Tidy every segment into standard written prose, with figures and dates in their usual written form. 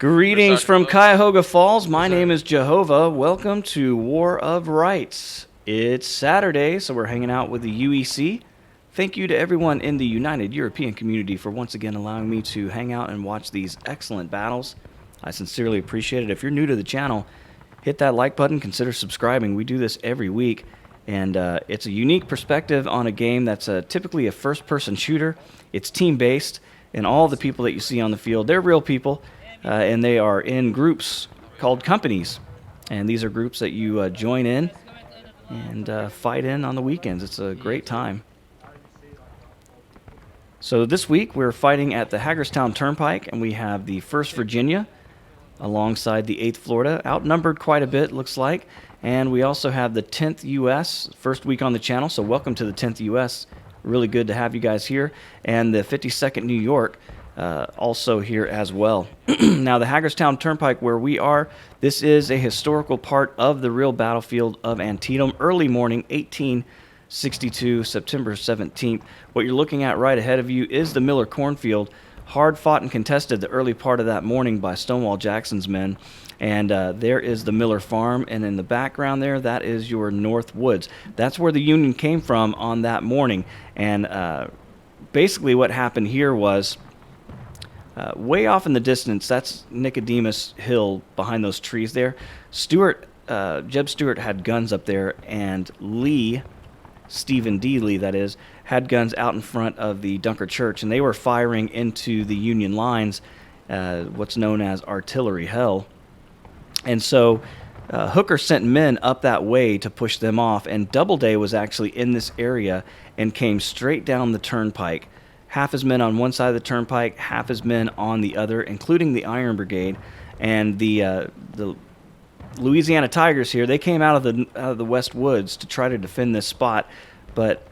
Greetings from Cuyahoga Falls. My name is Jehovah. Welcome to War of Rights. It's Saturday, so we're hanging out with the UEC. Thank you to everyone in the United European community for once again allowing me to hang out and watch these excellent battles. I sincerely appreciate it. If you're new to the channel, hit that like button, consider subscribing. We do this every week, and it's a unique perspective on a game that's typically a first-person shooter. It's team-based, and all the people that you see on the field, they're real people. And they are in groups called companies. And these are groups that you join in and fight in on the weekends. It's a great time. So this week we're fighting at the Hagerstown Turnpike, and we have the 1st Virginia alongside the 8th Florida. Outnumbered quite a bit, looks like. And we also have the 10th U.S., first week on the channel, so welcome to the 10th U.S. Really good to have you guys here. And the 52nd New York. Also here as well. Now, the Hagerstown Turnpike, where we are, this is a historical part of the real battlefield of Antietam. Early morning, 1862, September 17th. What you're looking at right ahead of you is the Miller Cornfield, hard fought and contested the early part of that morning by Stonewall Jackson's men. And there is the Miller Farm, and in the background there, that is your North Woods. That's where the Union came from on that morning. And basically what happened here was, way off in the distance, that's Nicodemus Hill behind those trees there. Jeb Stuart had guns up there, and Lee, Stephen D. Lee that is, had guns out in front of the Dunker Church, and they were firing into the Union lines, what's known as artillery hell. And so Hooker sent men up that way to push them off, and Doubleday was actually in this area and came straight down the turnpike. Half his men on one side of the turnpike, half his men on the other, including the Iron Brigade. And the Louisiana Tigers here, they came out of the West Woods to try to defend this spot, but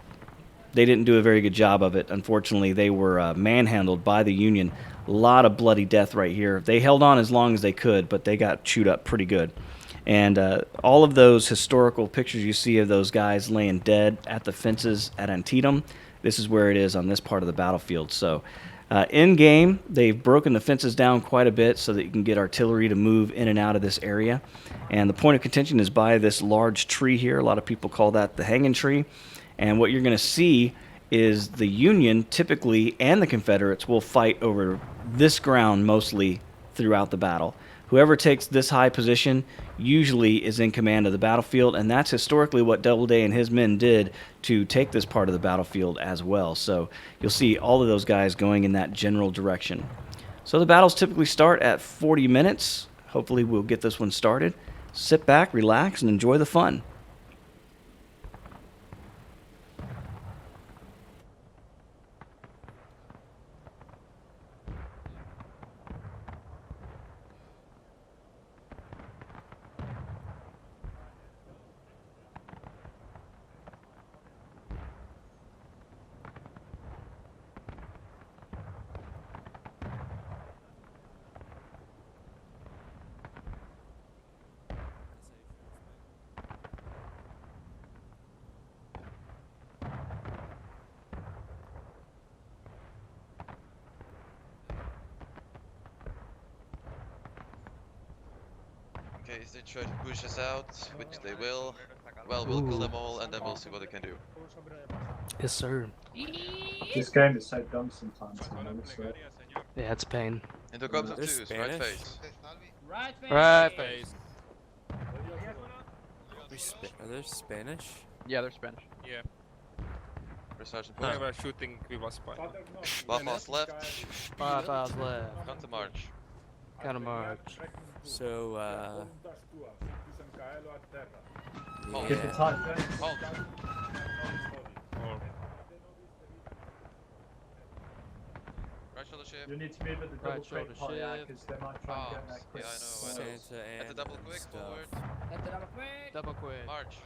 they didn't do a very good job of it. Unfortunately, they were manhandled by the Union. A lot of bloody death right here. They held on as long as they could, but they got chewed up pretty good. And all of those historical pictures you see of those guys laying dead at the fences at Antietam, this is where it is on this part of the battlefield. So in game, they've broken the fences down quite a bit so that you can get artillery to move in and out of this area. And the point of contention is by this large tree here. A lot of people call that the hanging tree. And what you're going to see is the Union typically and the Confederates will fight over this ground mostly throughout the battle. Whoever takes this high position usually is in command of the battlefield, and that's historically what Doubleday and his men did to take this part of the battlefield as well. So you'll see all of those guys going in that general direction. So the battles typically start at 40 minutes. Hopefully we'll get this one started. Sit back, relax, and enjoy the fun. In case they try to push us out, which they will, well, we'll kill them all and then we'll see what they can do. Yes, sir. This game is so dumb sometimes. Yeah, it's pain. Into comes of twos, right face. Right face. Are they Spanish? Yeah, they're Spanish. Yeah. Sergeant They Post. were shooting with us by. Buffalo's left. 5 hours left. Come to march. Gotta march. So, Hold. Get the time. Hold. Right shoulder shift. You need to move at the double Right shoulder quick part shift. because they might try and get that quick. Yeah, I know. Santa At the and double quick, stuff. forward. Double quick. March.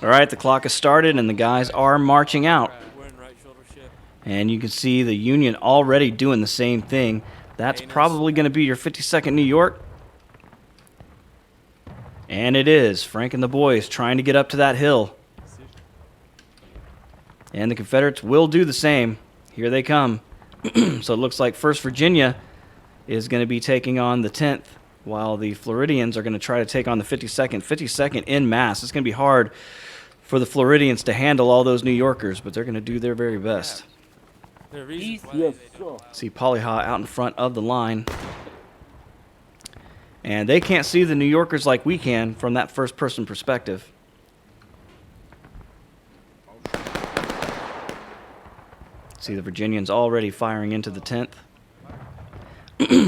All right, the clock has started, and the guys are marching out. We're in right shoulder shift. And you can see the Union already doing the same thing. That's probably going to be your 52nd New York. And it is. Frank and the boys trying to get up to that hill. And the Confederates will do the same. Here they come. So it looks like 1st Virginia is going to be taking on the 10th, while the Floridians are going to try to take on the 52nd. 52nd in mass. It's going to be hard for the Floridians to handle all those New Yorkers, but they're going to do their very best. The reason why Yes, they sir. don't See Polyha out in front of the line. And they can't see the New Yorkers like we can from that first-person perspective. See the Virginians already firing into the 10th.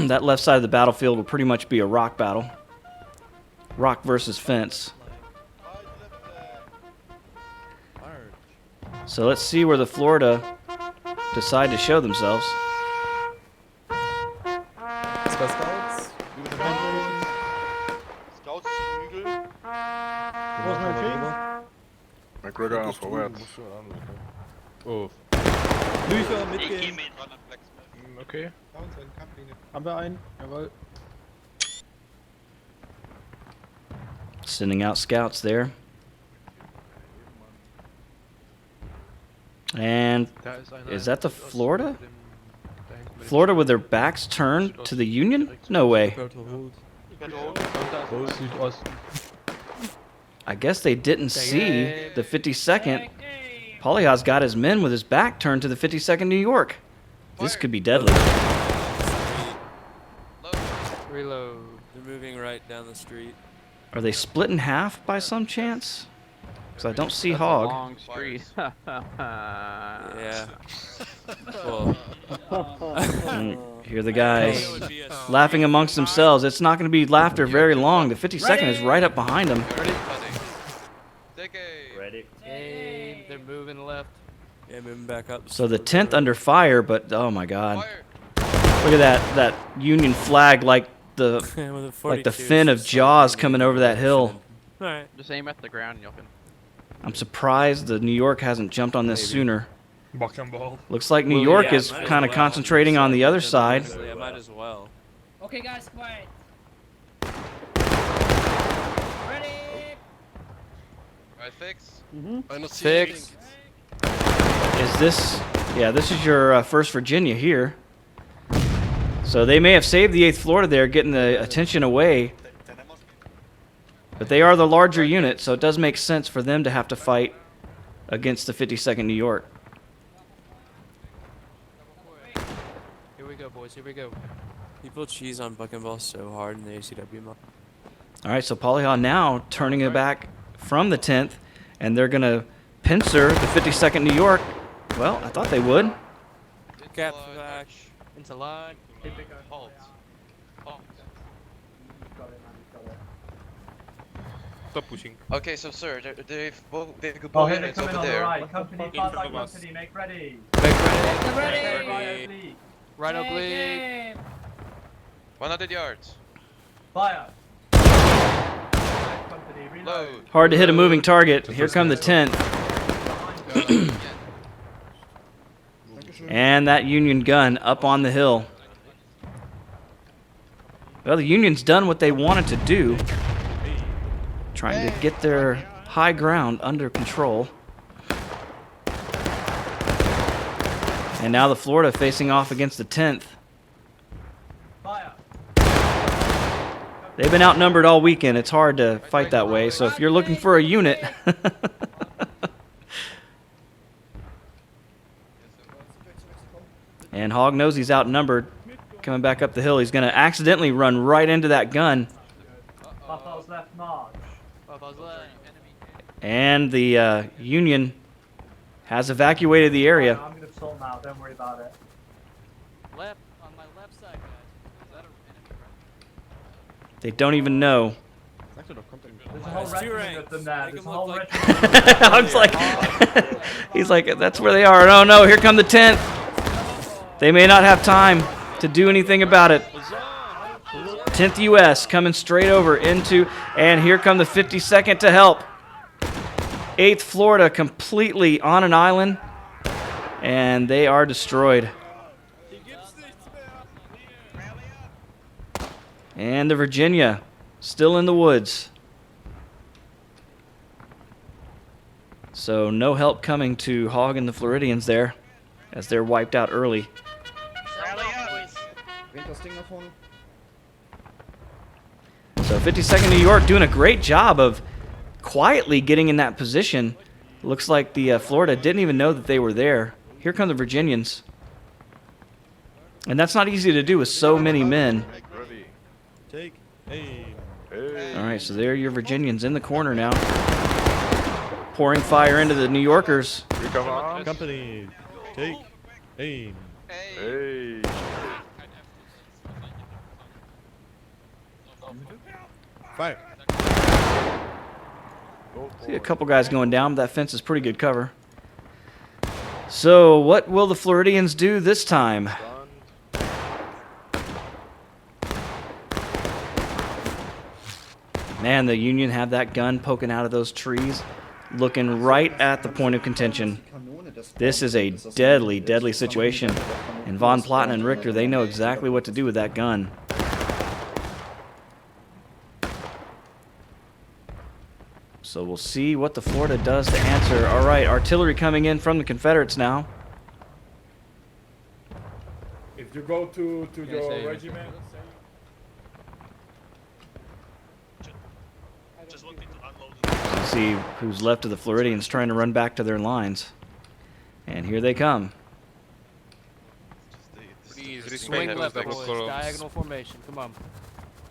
That left side of the battlefield will pretty much be a rock battle. Rock versus fence. So let's see where the Florida decide to show themselves. McGregor aan voorwaarts. Oh, Bücher mitgehen. okay. Haben wir einen? Jawohl. Sending out scouts there. And is that the Florida? Florida with their backs turned to the Union? No way. Südost. I guess they didn't see the 52nd. Polyha's got his men with his back turned to the 52nd New York. This could be deadly. Reload. They're moving right down the street. Are they split in half by some chance? Because I don't see That's a Hog. long street. Yeah. Well, Here the guys it would be a laughing amongst themselves. It's not going to be laughter very long. The 52nd is right up behind them. Take a. Ready. Aim. They're moving left. yeah, moving back up. So the 10th under fire, but oh my God. Fire. Look at that Union flag like the With a like the 42, fin of it's Jaws like coming over that hill. All right. Just aim at the ground, you can. I'm surprised the New York hasn't jumped on this sooner. Bak en bal. Looks like New Well, York yeah, is might as kind of well. concentrating on the other side. Yeah, might as well. Okay, guys, quiet. Ready? Alright, fix. Fix. Is this? Yeah, this is your 1st Virginia here. So they may have saved the 8th Florida there, getting the attention away. But they are the larger unit, so it does make sense for them to have to fight against the 52nd New York. Here we go, boys. Here we go. People cheese on Buck and Ball so hard in the ACW mod. All right, so Polyha now turning it back from the 10th, and they're going to pincer the 52nd New York. Well, I thought they would. Cap back. Into line. Halt. Halt. Stop pushing. Okay, so sir, they've got Oh, both here they units come in over on the there. right. Company, In fast front of like us. company, make ready. Ready? Right oblique. Right Take oblique. aim. 100 yards. Fire. Right, company, reload. Load. Hard to hit a moving target. Here come the 10th. And that Union gun up on the hill. Well, the Union's done what they wanted to do. Trying to get their high ground under control. And now the Florida facing off against the 10th. Fire. They've been outnumbered all weekend. It's hard to fight that way. So if you're looking for a unit, and Hog knows he's outnumbered. Coming back up the hill, he's going to accidentally run right into that gun. Buffalo's left march. And the Union has evacuated the area. I'm gonna assault now, don't worry about it. Left. On my left side, guys. Is that an enemy, right? They don't even know. There's a whole There's two regiment of ranks. them there. Make There's a them whole look regiment. Hog's like, he's like, that's where they are. Oh no, here come the 10th. They may not have time to do anything about it. 10th U.S. coming straight over into, and here come the 52nd to help. 8th Florida completely on an island, and they are destroyed. And the Virginia still in the woods. So no help coming to Hog and the Floridians there, as they're wiped out early. So 52nd New York doing a great job of quietly getting in that position. Looks like the Florida didn't even know that they were there. Here come the Virginians. And that's not easy to do with so many men. Take aim. All right, so there are your Virginians in the corner now. Pouring fire into the New Yorkers. Company. Take aim. Hey. Fire. See a couple guys going down, but that fence is pretty good cover. So what will the Floridians do this time? Man, the Union have that gun poking out of those trees, looking right at the point of contention. This is a deadly, deadly situation. And Von Platten and Richter, they know exactly what to do with that gun. So we'll see what the Florida does to answer. All right, artillery coming in from the Confederates now. If you go to your regiment, You see who's left of the Floridians trying to run back to their lines. And here they come. Please Swing respect left, those boys. double columns. Diagonal formation. Come on.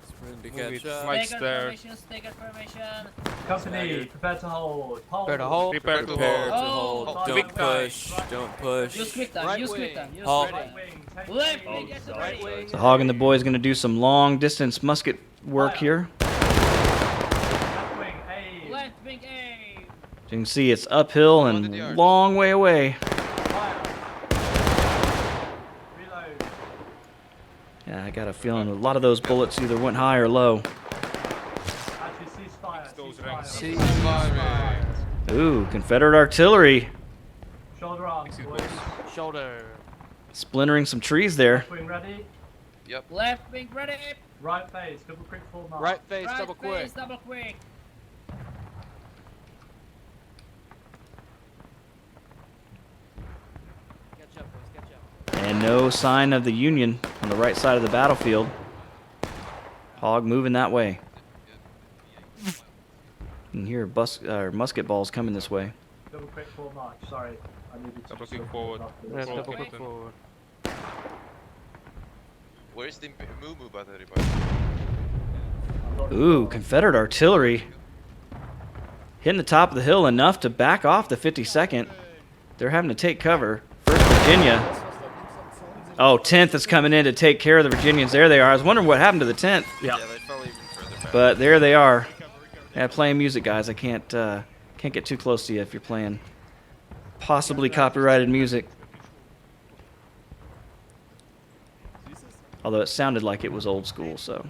Sprint to Move it catch up. flank Staggered there. formation, staggered formation. Company, prepare to hold. Hold. Prepare to hold. Prepare to Prepare to Oh, hold. oh, Don't oh, push. Don't push. Use quick time, Right use wing. quick time, use Halt. quick Right time. wing, take Left aim. wing, get to Right ready. wing. So Hogg and the boys going to do some long-distance musket work here. Left wing, aim. Left wing, aim. As you can see, it's uphill and long way away. Fire. Reload. Yeah, I got a feeling a lot of those bullets either went high or low. Actually, ceasefire. Those Ceasefire. ranks. Ooh, Confederate artillery Shoulder arms, boys. Shoulder. splintering some trees there. Left wing ready. Left wing, ready. Right face, double quick full mark. Right face, Right double quick. face, double quick. Catch up, boys. Catch up. And no sign of the Union on the right side of the battlefield. Hogg moving that way. You can hear musket balls coming this way. Double quick full mark. Sorry, I needed to. Double just quick look forward. up Yeah, this. double Okay. quick forward. Where's the Moo battery, by I'm not Ooh, sure. Confederate artillery hitting the top of the hill enough to back off the 52nd. They're having to take cover. 1st Virginia. Oh, 10th is coming in to take care of the Virginians. There they are. I was wondering what happened to the 10th. Yeah, they fell even further back. But there they are. Yeah, playing music, guys. I can't get too close to you if you're playing possibly copyrighted music. Although it sounded like it was old school, so.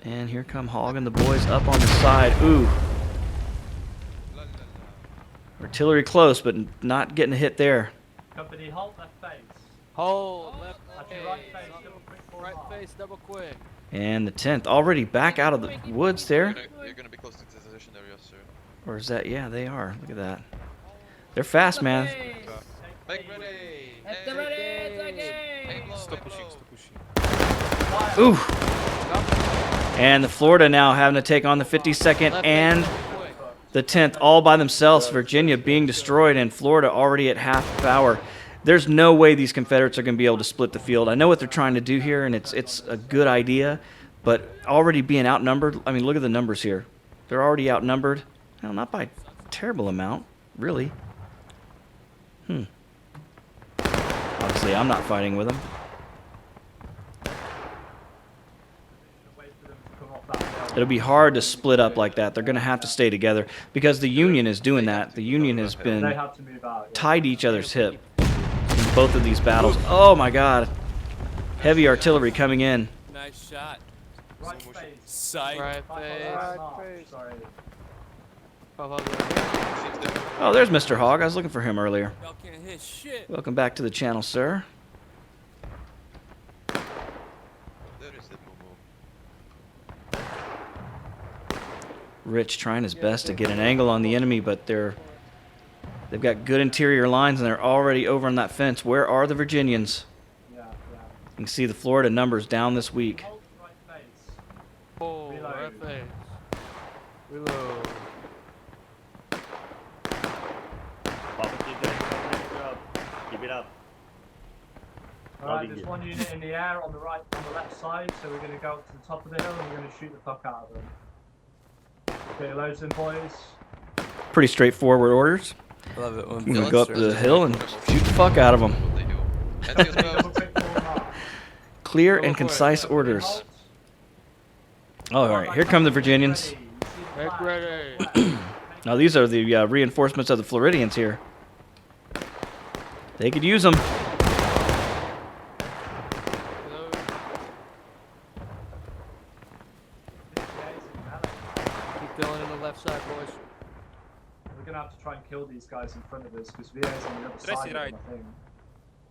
And here come Hogg and the boys up on the side. Ooh. Artillery close, but not getting a hit there. Company, halt left face. Hold. Left Actually, right face, double quick full Right mark. face, double quick. And the 10th already back out of the woods there. You're gonna be close to the position area, sir. Or is that? Yeah, they are. Look at that. They're fast, man. Take Make aim. ready! At the ready, take aim. Stop pushing, stop pushing. Ooh. And the Florida now having to take on the 52nd Left and face, double quick. the 10th all by themselves. Virginia being destroyed and Florida already at half power. There's no way these Confederates are going to be able to split the field. I know what they're trying to do here, and it's a good idea, but already being outnumbered, I mean, look at the numbers here. They're already outnumbered. Well, not by a terrible amount, really. Obviously, I'm not fighting with them. Wait for them to come off that hill. It'll be hard to split up like that. They're going to have to stay together because the Union is doing that. The Union has They been have to move out. Yeah. tied to each other's hip in both of these battles. Oh my God. Heavy artillery coming in. Nice shot. Right face. Sight. Right Five face. left mark. Sorry. Oh, there's Mr. Hogg. I was looking for him earlier. Y'all can't hit shit. Welcome back to the channel, sir. There is the Moo. Rich trying his best to get an angle on the enemy, but they're They've got good interior lines, and they're already over on that fence. Where are the Virginians? Yeah, yeah. You can see the Florida numbers down this week. Hold right face. Oh, Reload. right face. Reload. Keep it up. Alright, there's one unit in the air on the left side, so we're going to go up to the top of the hill and we're going to shoot the fuck out of them. Get your loads in, boys. Pretty straightforward orders. I love it when We're gonna villains go up throw to the their- hill and shoot the fuck out of them. What they do. And just Double go. quick forward march. Clear Go and for it. concise Halt. orders. Oh, all right, here come the Virginians. Ready. You see the Heck flag ready. on the left. Now these are the reinforcements of the Floridians here. They could use them. Reload. Keep filling in the left side, boys. We're going to have to try and kill these guys in front of us because VA's on the other Dress side of right. them, I think.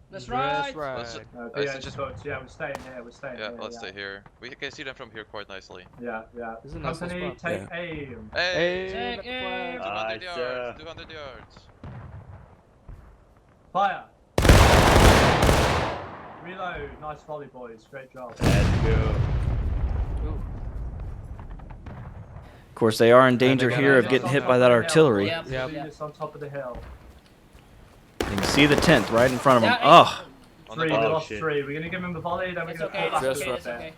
That's right. That's right. Let's- No, Let's VA's just- touch. Yeah, we're staying here. We're staying Yeah, here. let's yeah. stay here. We can see them from here quite nicely. Yeah, yeah. This is a nice Company, little take spot. aim. Hey! Hey, Take the aim. flag. 200 yards, 200 yards. Fire. Reload. Nice volley, boys. Great job. Let's go. Ooh. Of course, they are in danger got here our of getting guns hit on by top that of the hill. artillery. Yep. Yep. Units on top of the hill. You can see the 10th right in front of them. Yeah, Oh, On Three, the we Oh, lost shit. three. We're gonna give him a volley, then we're It's gonna okay. pull back It's a okay. bit It's there. okay.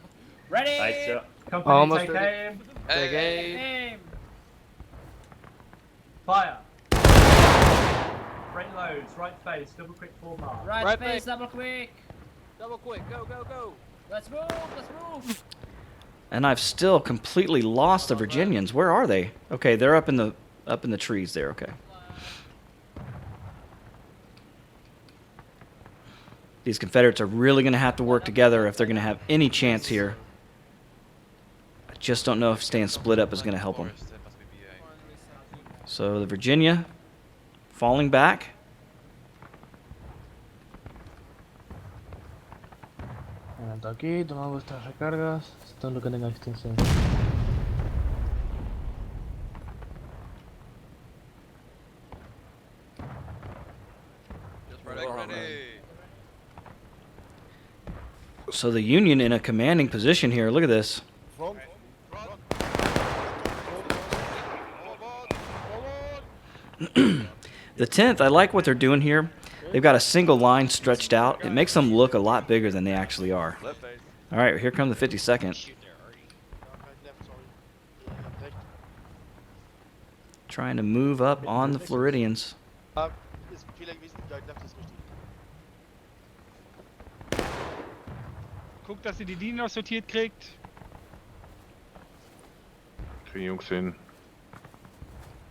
Ready. Nice shot. Company, Almost take ready. aim. Take aim. Aim. Fire. Break loads. Right face. Double quick full mark. Right, Right face. face. Double quick. Double quick. Go, go, go. Let's move. Let's move. and I've still completely lost the Virginians. Where are they? Okay, they're up in the trees there. Okay. These Confederates are really going to have to work together if they're going to have any chance here. I just don't know if staying split up is going to help them. forest, it must be BA. So the Virginia falling back. Aquí, tomamos vuestras recargas. Esto es lo que tenga extensión. Frag ready. So the Union in a commanding position here. Look at this. Front. The 10th, I like what they're doing here. They've got a single line stretched out. It makes them look a lot bigger than they actually are. Left face. All right, here come the 52nd. Trying to move up on the Floridians. Guckt, dass ihr die Linien noch sortiert kriegt. Kriegen Jungs hin.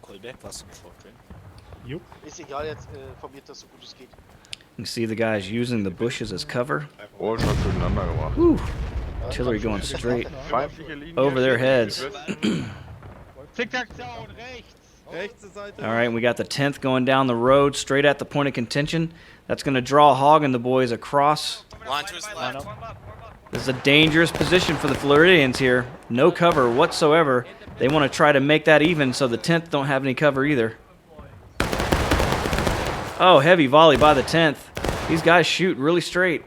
Kolbeck, was zum Vorgehen? Ist egal, jetzt formiert das so gut es geht. You can see the guys using the bushes as cover. Oh, schon zueinander gemacht. Whew. Artillery going straight Feindliche Linie. over their heads. Zickzack, down, rechts. Rechte Seite. All right, and we got the 10th going down the road straight at the point of contention. That's going to draw Hogg and the boys across. Launchers left. This is a dangerous position for the Floridians here. No cover whatsoever. They want to try to make that even so the 10th don't have any cover either. Oh, heavy volley by the 10th. These guys shoot really straight.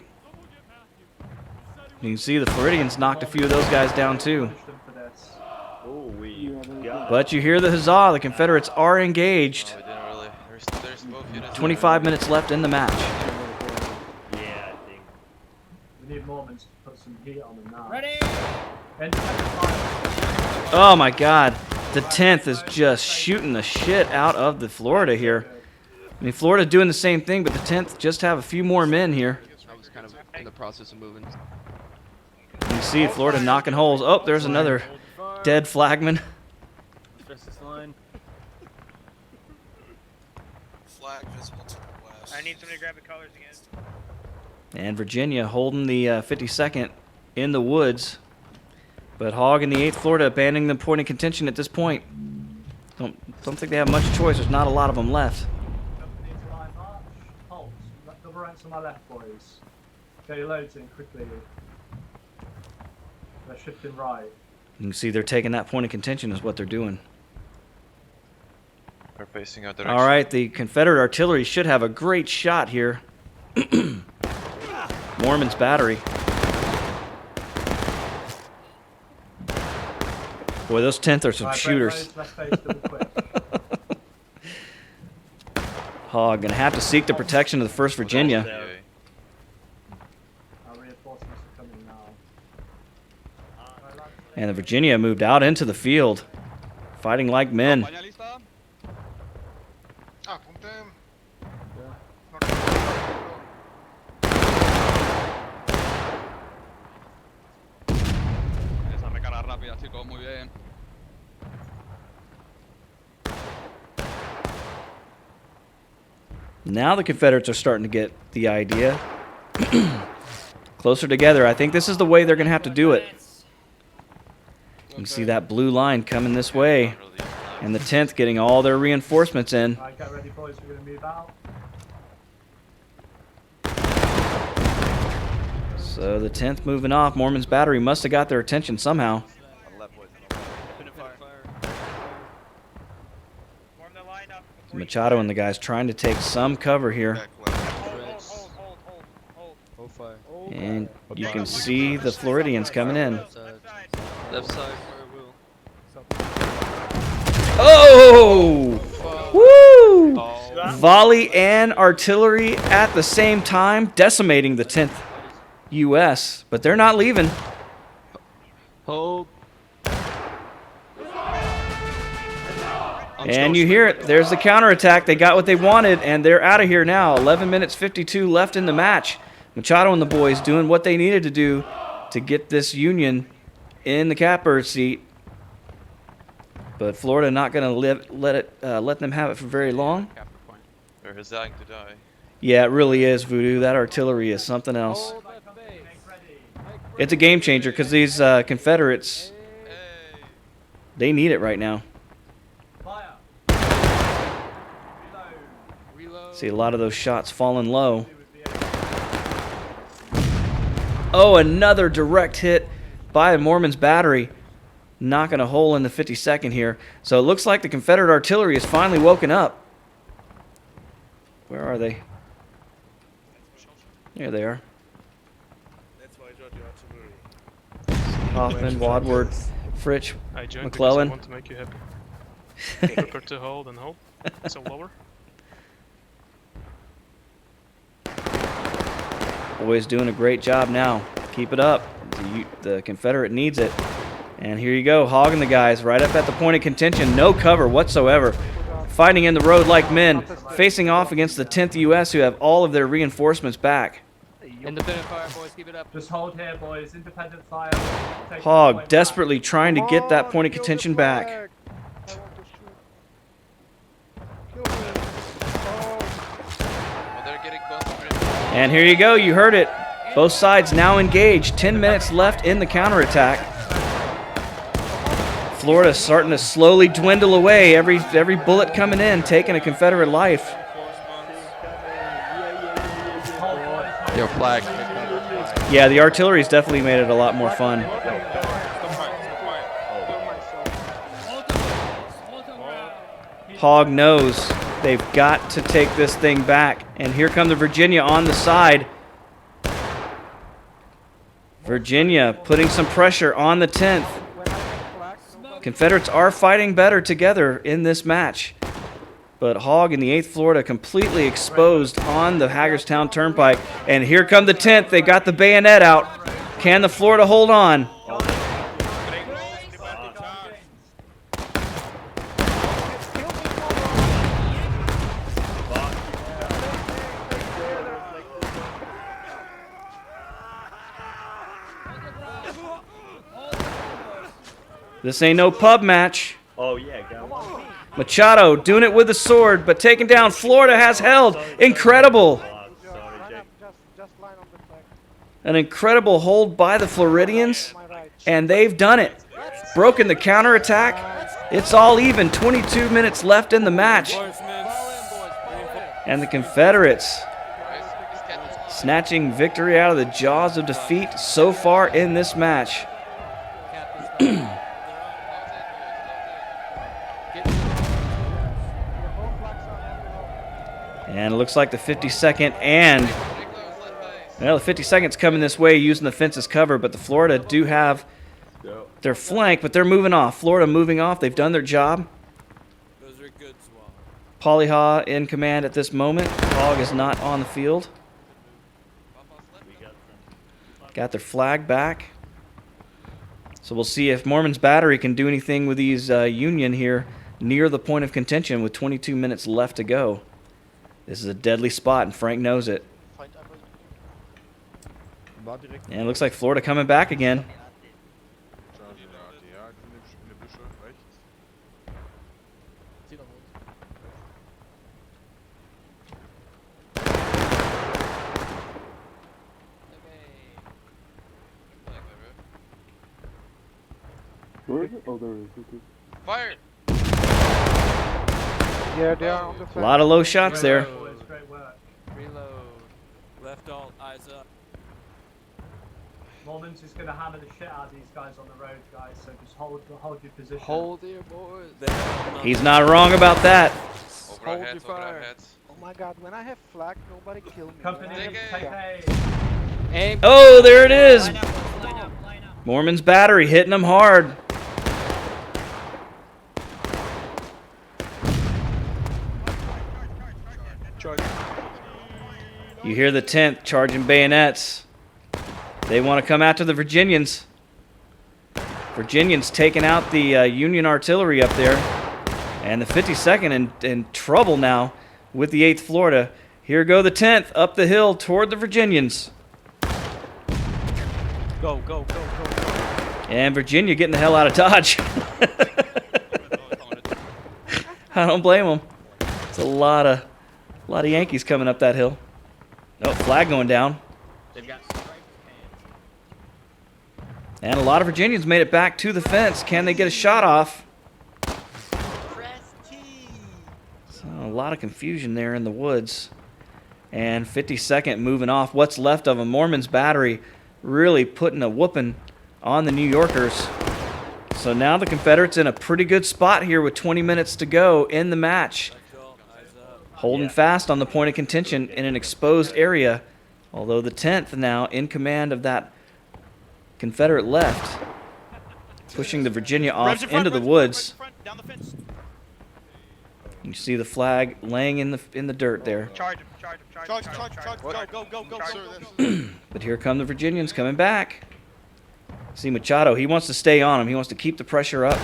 You can see the Floridians knocked a few of those guys down too. Punish them for this. Oh, we got But you hear the huzzah. The Confederates are engaged. Oh, we didn't really. There's both units. 25 minutes left in the match. Yeah, I think. We need Mormons to put some heat on them now. Ready. Independent fire. Oh my God. The 10th is just shooting the shit out of the Florida here. I mean, Florida doing the same thing, but the 10th just have a few more men here. I was kind of in the process of moving. You see Florida knocking holes. Oh, there's another dead flagman. Flag visible to the west. I need somebody to grab the colors again. And Virginia holding the 52nd in the woods. But Hogg and the 8th Florida abandoning the point of contention at this point. Don't think they have much choice. There's not a lot of them left. Company to line march. Halt. Double ranks on my left, boys. Get your loads in quickly. They're shifting right. You can see they're taking that point of contention is what they're doing. We're facing our direction. All right, the Confederate artillery should have a great shot here. Mormon's battery. Boy, those 10th are some Right, shooters. Brent, let's face double quick. Hog gonna have to seek the protection of the 1st Virginia. Our reinforcements are coming now. Right, lads. And the Virginia moved out into the field, fighting like men. Apuntem. Esa me cara rápida, chicos, muy bien. Now the Confederates are starting to get the idea. Closer together. I think this is the way they're going to have to do it. You can see that blue line coming this way. And the 10th getting all their reinforcements in. Right, get ready, boys. We're going to move out. So the 10th moving off. Mormon's battery must have got their attention somehow. Machado and the guys trying to take some cover here. And you can see the Floridians coming in. Left side, Oh! Woo! Volley and artillery at the same time, decimating the 10th U.S., but they're not leaving. Hold. And you hear it. There's the counterattack. They got what they wanted, and they're out of here now. 11 minutes 52 left in the match. Machado and the boys doing what they needed to do to get this Union in the catbird seat. But Florida not going to let them have it for very long. They're resigning to die. Yeah, it really is, Voodoo. That artillery is something else. It's a game changer because these Confederates, they need it right now. Fire. Reload. See a lot of those shots falling low. Oh, another direct hit by Mormon's battery, knocking a hole in the 52nd here. So it looks like the Confederate artillery has finally woken up. Where are they? There they are. Hoffman, Wadward, Fritsch, McClellan. Want to make you happy. Prepare to hold and hold. So lower. Boys doing a great job now. Keep it up. The Confederate needs it. And here you go, hogging the guys right up at the point of contention. No cover whatsoever. Fighting in the road like men. Facing off against the 10th U.S. who have all of their reinforcements back. Independent fire, boys, keep it up. Just hold here, boys. Independent fire. Take Hog the point desperately trying to get that point of contention back. Well, they're getting concentrated. And here you go, you heard it. Both sides now engaged. 10 minutes left in the counterattack. Florida starting to slowly dwindle away. Every bullet coming in, taking a Confederate life. Yo, flag. Yeah, the artillery's definitely made it a lot more fun. Hog knows they've got to take this thing back. And here come the Virginia on the side. Virginia putting some pressure on the 10th. Confederates are fighting better together in this match. But Hog and the 8th Florida completely exposed on the Hagerstown Turnpike. And here come the 10th. They got the bayonet out. Can the Florida hold on? This ain't no pub match. Oh, yeah, go. Machado doing it with the sword, but taking down. Florida has held. Incredible. An incredible hold by the Floridians, and they've done it. Broken the counterattack. It's all even. 22 minutes left in the match. And the Confederates snatching victory out of the jaws of defeat so far in this match. And it looks like the 52nd and well, the 52nd's coming this way using the fence as cover, but the Florida do have their flank, but they're moving off. Florida moving off. They've done their job. Those are good swallows. Polyhaw in command at this moment. Hog is not on the field. Got their flag back. So we'll see if Mormon's Battery can do anything with these Union here near the point of contention with 22 minutes left to go. This is a deadly spot, and Frank knows it. And it looks like Florida coming back again. Where is it? Oh, there it is. Fire! Yeah, they are on the A lot of low shots there. Boys, great work. Reload. Left alt, eyes up. Mormon's just going to hammer the shit out of these guys on the road, guys, so just hold your position. Hold your boys. He's not wrong about that. Over our Hold heads, your over our fire. heads. Oh my god, when I have flag, nobody kill me. Company, Take take it. A. Aim. Oh, there it is. Line up, line up, line up. Mormon's Battery hitting them hard. You hear the 10th charging bayonets. They want to come after the Virginians. Virginians taking out the Union artillery up there. And the 52nd in trouble now with the 8th Florida. Here go the 10th up the hill toward the Virginians. Go, go, go, go, go. And Virginia getting the hell out of Dodge. I don't blame them. It's a lot of Yankees coming up that hill. Oh, flag going down. They've got striped pants. And a lot of Virginians made it back to the fence. Can they get a shot off? So a lot of confusion there in the woods. And 52nd moving off. What's left of them? Mormon's Battery really putting a whooping on the New Yorkers. So now the Confederates in a pretty good spot here with 20 minutes to go in the match. Holding fast on the point of contention in an exposed area. Although the 10th now in command of that Confederate left. Pushing the Virginia off into the woods. Down the fence. You see the flag laying in the dirt there. Charge him, charge him, charge him. Charge, go. But here come the Virginians coming back. See Machado, he wants to stay on him. He wants to keep the pressure up.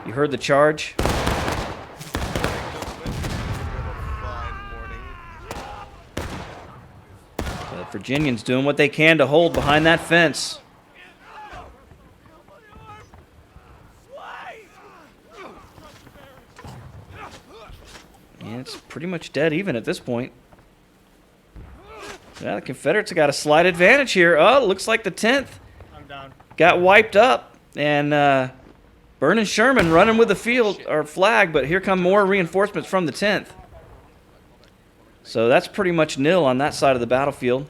You heard the charge. But Virginians doing what they can to hold behind that fence. And it's pretty much dead even at this point. Yeah, the Confederates have got a slight advantage here. Oh, it looks like the 10th got wiped up. And Vernon Sherman running with the field or flag, but here come more reinforcements from the 10th. So that's pretty much nil on that side of the battlefield.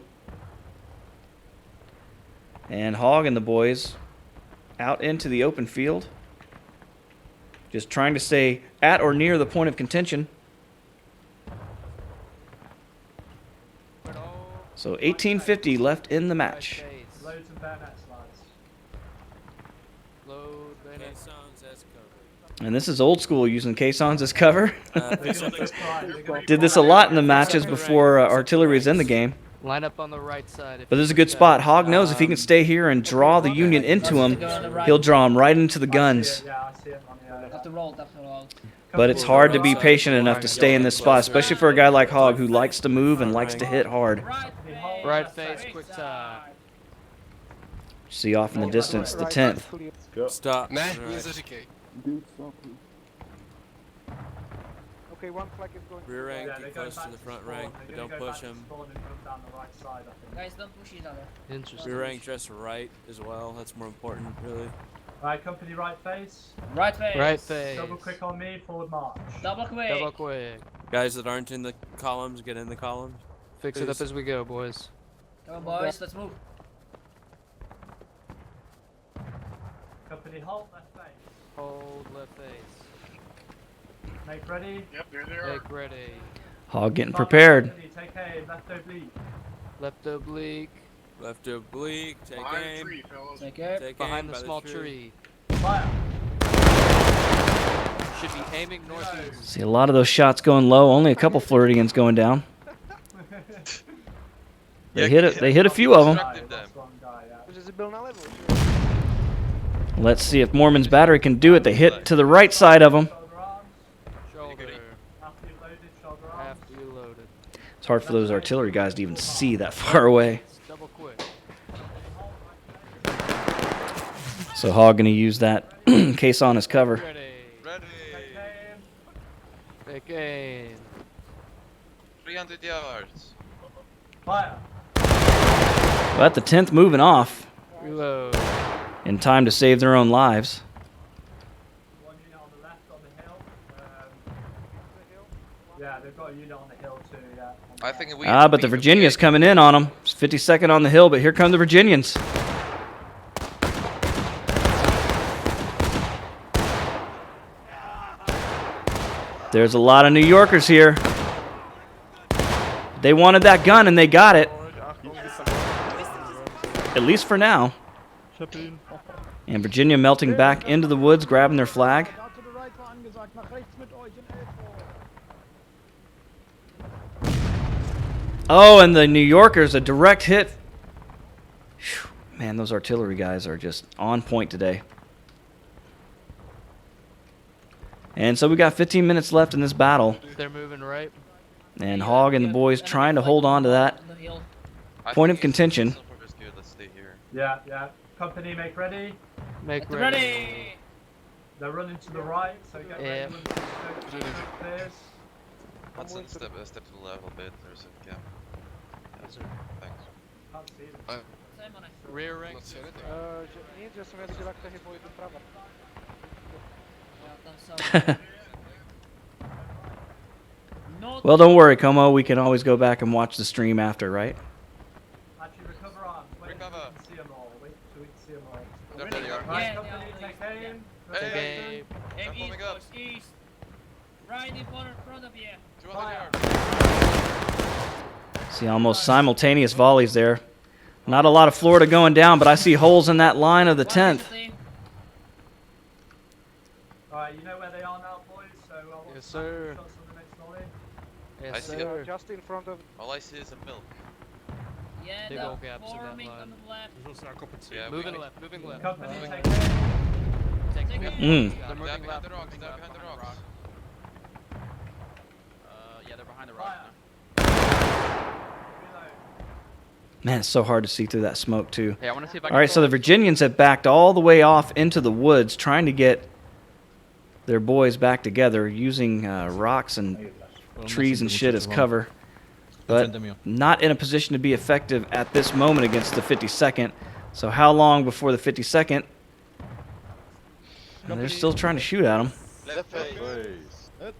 And Hogg and the boys out into the open field. Just trying to stay at or near the point of contention. So 1850 left in the match. Loads of bayonets, lads. Load bayonet. Caissons as cover. And this is old school using caissons as cover. They're gonna push right, they're gonna Did this a lot in the matches before artillery is in the game. Line up on the right side. But there's a good spot. Hogg knows if he can stay here and draw the Union into him, he'll draw him right into the guns. Yeah, I see it on the Have to roll, have to roll. But it's hard to be patient enough to stay in this spot, especially for a guy like Hogg who likes to move and likes to hit hard. Right face, quick time. See off in the distance, the 10th. Stop. Right. Okay, one flag is going. Rear rank, Yeah, they get go close to back the to front spawn. rank, They're but gonna don't go push back to them. spawn and come down the right side, I think. Guys, don't push each other. Interesting. Rear rank just right as well. That's more important, really. Right, company right face. Right face. Right face. Double quick on me, forward march. Double quick. Double quick. Guys that aren't in the columns, get in the columns. Fix it up Please. as we go, boys. Come on, boys, let's move. Company halt, left face. Hold left face. Make ready. Yep, there they are. Make ready. Hog getting prepared. Company, take aim, left oblique. Left oblique. Left oblique. Take aim. Take care. Take Behind aim the by small tree. Fire. Should be aiming northeast. See a lot of those shots going low. Only a couple Floridians going down. They hit it. They hit a few of them. Destructive them. One guy, yeah. Let's see if Mormon's battery can do it. They hit to the right side of them. Shoulder arms. Shoulder. After you loaded, shoulder arms. After you loaded. It's hard for those artillery guys to even see that far away. It's double quick. So Hog gonna use that case on as cover. Ready. Ready. Take aim. 300 yards. Fire. But the 10th moving off Reload. in time to save their own lives. One unit on the left on the hill. Yeah, they've got a unit on the hill too, yeah. I think we. But the Virginia's coming in on them. It's 52nd on the hill, but here come the Virginians. There's a lot of New Yorkers here. They wanted that gun and they got it. At least for now. And Virginia melting back into the woods, grabbing their flag. Oh, and the New Yorkers, a direct hit. Whew. Man, those artillery guys are just on point today. And so we got 15 minutes left in this battle. They're moving right. And Hog and the boys trying to hold on to that On the hill. point of contention. Let's stay here. Yeah, yeah. Company, make ready. Make Get ready. ready. They're running to the right, so get Yeah. ready. Smoke clears. Hudson, step to the left a bit. There's a gap. Yes, sir. Thanks. Can't see them. Simon, Rear rank. no. Well, don't worry, Como. We can always go back and watch the stream after, right? Actually, recover arms. Wait until Recover. we can see them all. Wait till we can see them all. There they are. Right, Yeah, company, yeah, take yeah. aim. Hey. Take aim. Aim They're east, coming up. boys, east. Right in front of you. 200 yards. See almost simultaneous volleys there. Not a lot of Florida going down, but I see holes in that line of the 10th. Alright, you know where they are now, boys, so I'll watch Yes, sir. shots on the next volley. I Yes, see sir. Just in front of. All I see is a milk. Yeah, Big they're old gaps in that forming line. on the left. Yeah, Moving we, left. Moving left. Company, Moving take left. aim. Take Take aim. Mm. They're They're moving behind left. the rocks. They're behind the rocks. Yeah, they're behind the rocks now. Reload. Man, it's so hard to see through that smoke, too. Hey, I want to see if I can. All right, so the Virginians have backed all the way off into the woods, trying to get their boys back together using rocks and trees and shit as cover. But not in a position to be effective at this moment against the 52nd. So how long before the 52nd? And they're still trying to shoot at them. Left face.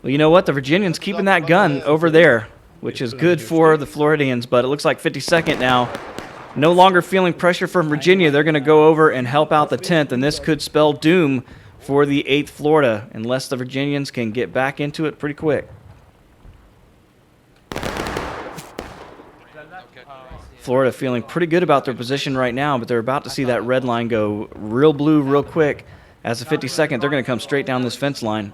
Well, you know what? The Virginians keeping that gun over there, which is good for the Floridians. But it looks like 52nd now, no longer feeling pressure from Virginia. They're going to go over and help out the 10th, and this could spell doom for the 8th Florida unless the Virginians can get back into it pretty quick. Florida feeling pretty good about their position right now, but they're about to see that red line go real blue real quick. As the 52nd, they're going to come straight down this fence line.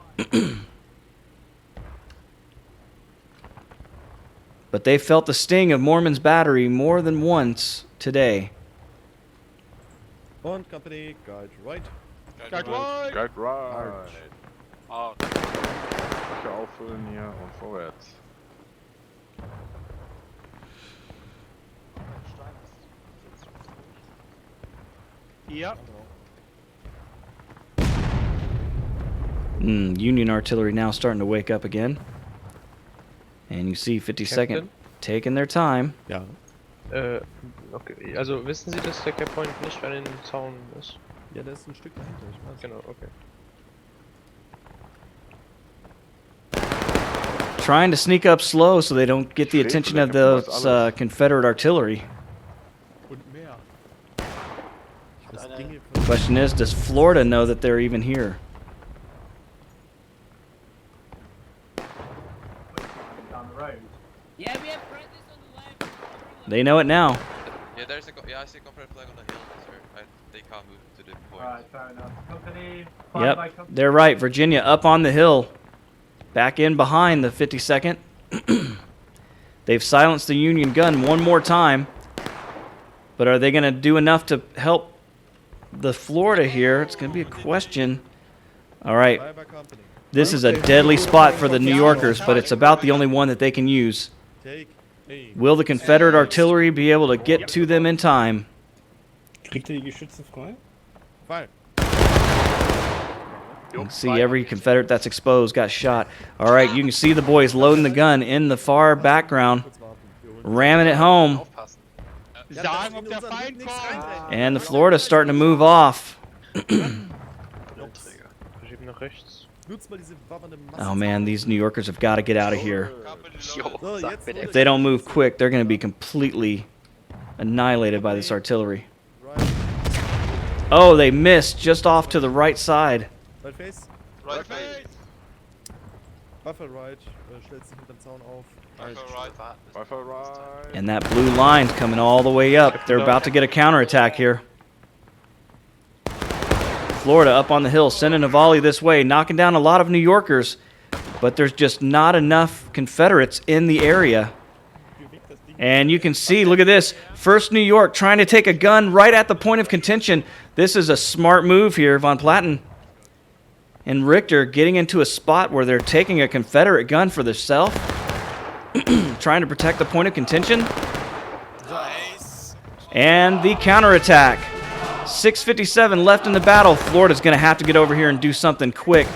But they felt the sting of Mormon's battery more than once today. One company, guide right. Kijk right. Kijk right. Arch. Oh, Beetje auffüllen hier und vorwärts. ja. Union artillery now starting to wake up again. And you see 52nd Captain? taking their time. Ja. Okay, also wissen Sie, dass der Cap Point nicht an den Zaun ist? Ja, der ist ein Stück dahinter, ich weiß. Genau, okay. Trying to sneak up slow so they don't get the attention of those Confederate artillery. Und mehr. Das Eine- Ding Question is, does Florida know that they're even here? Down the road. Yeah, we have practice on the left. They know it now. Yeah, there's a I see a Confederate flag on the hill, sir. They can't move to the point. Alright, fair enough. Company, by Yep, company. they're right. Virginia up on the hill. Back in behind the 52nd. They've silenced the Union gun one more time. But are they going to do enough to help the Florida here? It's going to be a question. All right. Bye bye company. This is a deadly spot for the New Yorkers, but it's about the only one that they can use. Take aim. Will the Confederate artillery be able to get to them in time? Kriegt ihr die Geschütze frei? Fire. You can see every Confederate that's exposed got shot. All right, you can see the boys loading the gun in the far background, ramming it home. Sagen, ob der Feind kommt. And the Florida's starting to move off. Verschieben nach rechts. Nutzt mal diese wabbernde Oh man, these New Yorkers have got to get out of here. Jo, sag bitte. If they don't move quick, they're going to be completely annihilated by this artillery. Oh, they missed just off to the right side. Right face. Right face. Waffe right. Stellt sich hinterm Zaun auf. Rifle right. And that blue line's coming all the way up. They're about to get a counterattack here. Florida up on the hill, sending a volley this way, knocking down a lot of New Yorkers. But there's just not enough Confederates in the area. And you can see, look at this. First New York trying to take a gun right at the point of contention. This is a smart move here. Von Platten and Richter getting into a spot where they're taking a Confederate gun for themselves. Trying to protect the point of contention. Nice. And the counterattack. 6:57 left in the battle. Florida's going to have to get over here and do something quick,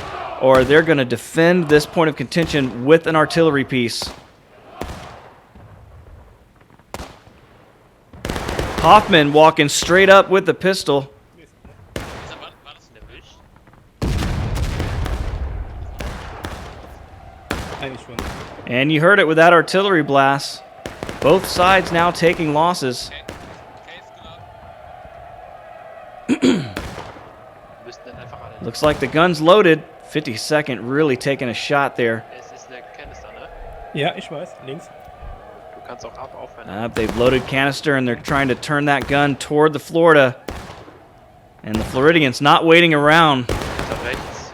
or they're going to defend this point of contention with an artillery piece. Hoffman walking straight up with the pistol. Eigentlich schon. And you heard it with that artillery blast. Both sides now taking losses. Looks like the gun's loaded. 52nd really taking a shot there. Es ist eine Kanister, ne? Ja, ich weiß. Links. Du kannst auch aufhören. They've loaded canister and they're trying to turn that gun toward the Florida. And the Floridians not waiting around. Nach rechts.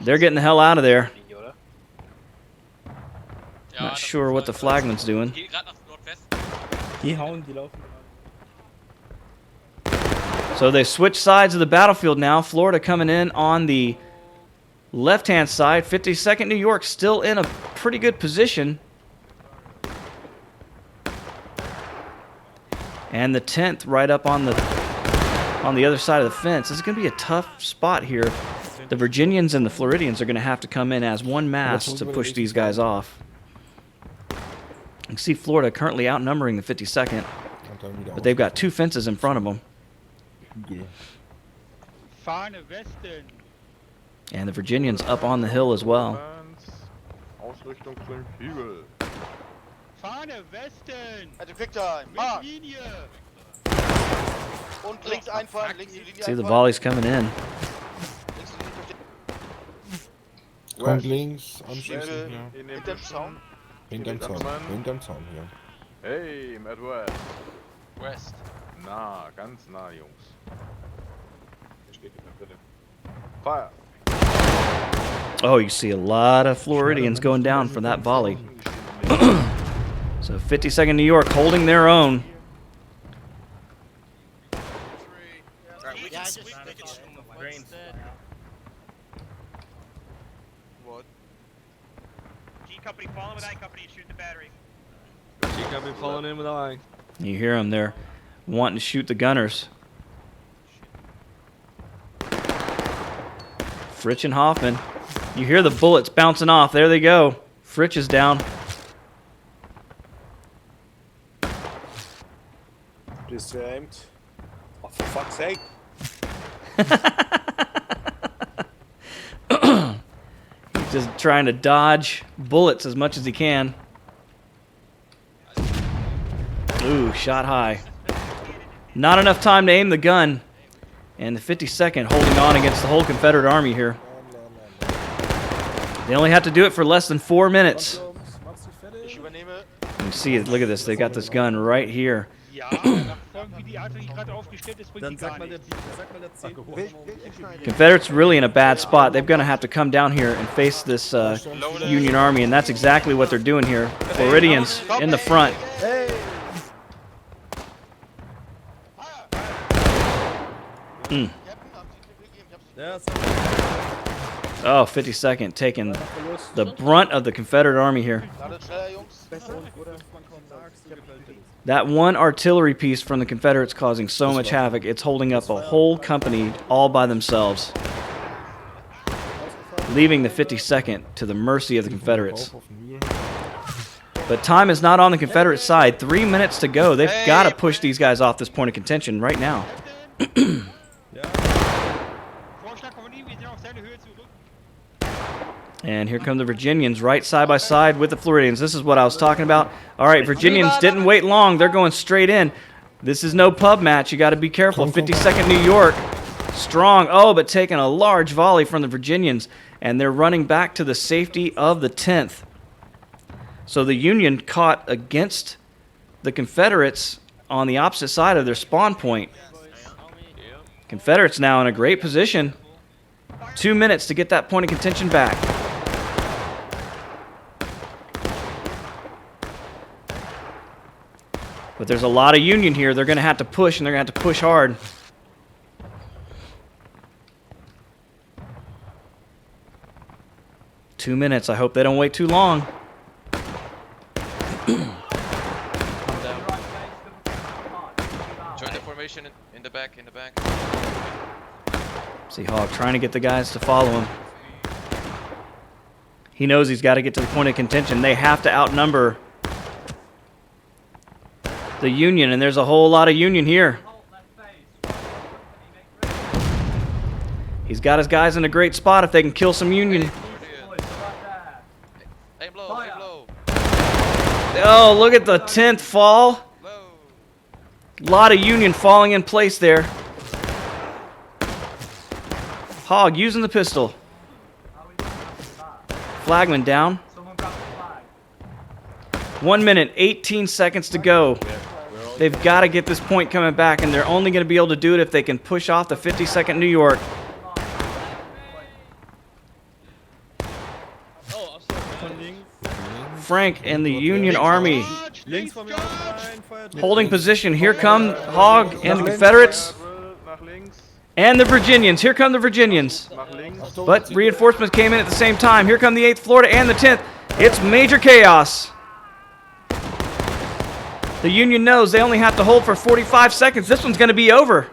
They're getting the hell out of there. Linie, oder? Not sure what the flagman's doing. Geh grad nach Nordwest. Die hauen, die laufen. So they switch sides of the battlefield now. Florida coming in on the left-hand side. 52nd New York still in a pretty good position. And the 10th right up on the other side of the fence. This is going to be a tough spot here. The Virginians and the Floridians are going to have to come in as one mass to push these guys off. You can see Florida currently outnumbering the 52nd, but they've got two fences in front of them. Fahne Westen. And the Virginians up on the hill as well. Ausrichtung zum Hügel. Fahne Westen. Also Quicktime. Mark. Linie. Und links einfahren, links die Linie See the einfahren. volleys coming in. Links die Linie West. links anschießen, ja. In den Hinterm Büschen. Zaun. Hinterm Zaun. Hinterm Zaun, ja. Hey, im Edward. West. Nah, ganz nah, Jungs. Fire. Oh, you see a lot of Floridians going down for that volley. So 52nd New York holding their own. What? G company falling with I company shoot the battery. G company falling in with I. You hear them there wanting to shoot the gunners. Fritsch and Hoffman. You hear the bullets bouncing off. There they go. Fritsch is down. Just aimed. Oh, for fuck's sake. He's just trying to dodge bullets as much as he can. Ooh, shot high. Not enough time to aim the gun. And the 52nd holding on against the whole Confederate army here. They only have to do it for less than 4 minutes. You see it, look at this, they got this gun right here. Ja, nach Folgen wie die Artillerie gerade aufgestellt ist, bringt Dann die gar sag mal nichts. der 10. Confederates really in a bad spot. They're going to have to come down here and face this Union Army, and that's exactly what they're doing here. Floridians in the front. Mm. Ja, Oh, 52nd taking the brunt of the Confederate army here. Ladet schneller, Jungs. That one artillery piece from the Confederates causing so much havoc, it's holding up a whole company all by themselves, leaving the 52nd to the mercy of the Confederates. But time is not on the Confederate side. 3 minutes to go. They've got to push these guys off this point of contention right now. Vorschlag von ihm, wir sind auf seine Höhe zurück. And here come the Virginians right side by side with the Floridians. This is what I was talking about. All right, Virginians didn't wait long. They're going straight in. This is no pub match. You got to be careful. 52nd New York, strong. Oh, but taking a large volley from the Virginians. And they're running back to the safety of the 10th. So the Union caught against the Confederates on the opposite side of their spawn point. Confederates now in a great position. 2 minutes to get that point of contention back. But there's a lot of Union here. They're going to have to push, and they're going to have to push hard. Two minutes. I hope they don't wait too long. Join the formation in the back, in the back. See Hawk trying to get the guys to follow him. He knows he's got to get to the point of contention. They have to outnumber the Union, and there's a whole lot of Union here. He's got his guys in a great spot if they can kill some Union. Aim low, aim low. Oh, look at the 10th fall. A lot of Union falling in place there. Hog using the pistol. Flagman down. 1 minute, 18 seconds to go. They've got to get this point coming back, and they're only going to be able to do it if they can push off the 52nd New York. Frank and the Union Army holding position. Here come Hogg and the Confederates. And the Virginians. Here come the Virginians. But reinforcements came in at the same time. Here come the 8th Florida and the 10th. It's major chaos. The Union knows they only have to hold for 45 seconds. This one's going to be over.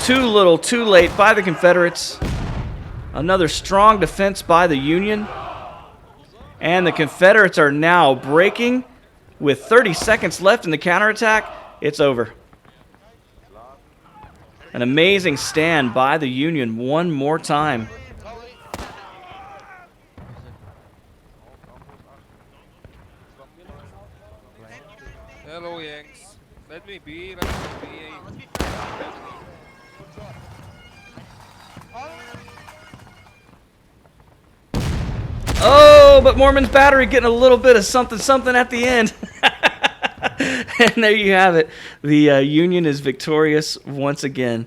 Too little, too late by the Confederates. Another strong defense by the Union. And the Confederates are now breaking with 30 seconds left in the counterattack. It's over. An amazing stand by the Union one more time. Hello, Yanks. Let me be. Let me be. Oh, but Mormon's Battery getting a little bit of something at the end. And there you have it. The Union is victorious once again.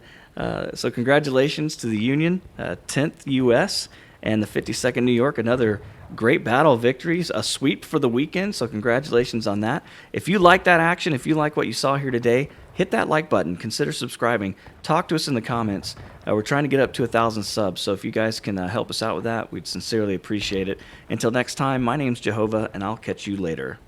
So congratulations to the Union, 10th U.S. and the 52nd New York. Another great battle victories, a sweep for the weekend. So congratulations on that. If you like that action, if you like what you saw here today, hit that like button. Consider subscribing. Talk to us in the comments. We're trying to get up to 1,000 subs. So if you guys can help us out with that, we'd sincerely appreciate it. Until next time, my name's Jehovah, and I'll catch you later.